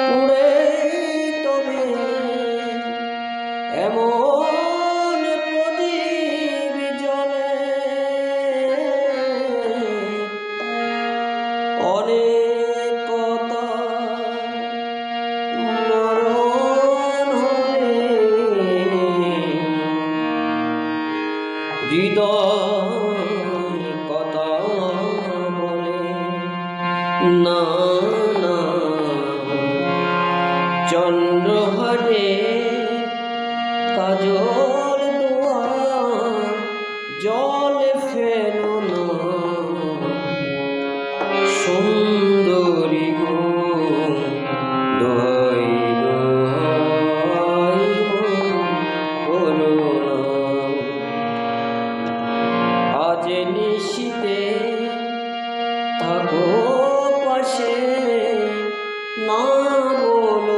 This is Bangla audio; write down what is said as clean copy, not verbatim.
পুড়ে তবে এমন প্রদীপ জ্বলে অনেক কথা মরণ হবে হৃদয় কথা বলে না না চন্দ্রহারে কাজল দুয়ার জল ফেলো না সুন্দরী গো দোহাই দোহাই বলো না আজ নিশীতে থাকো পাশে না বলো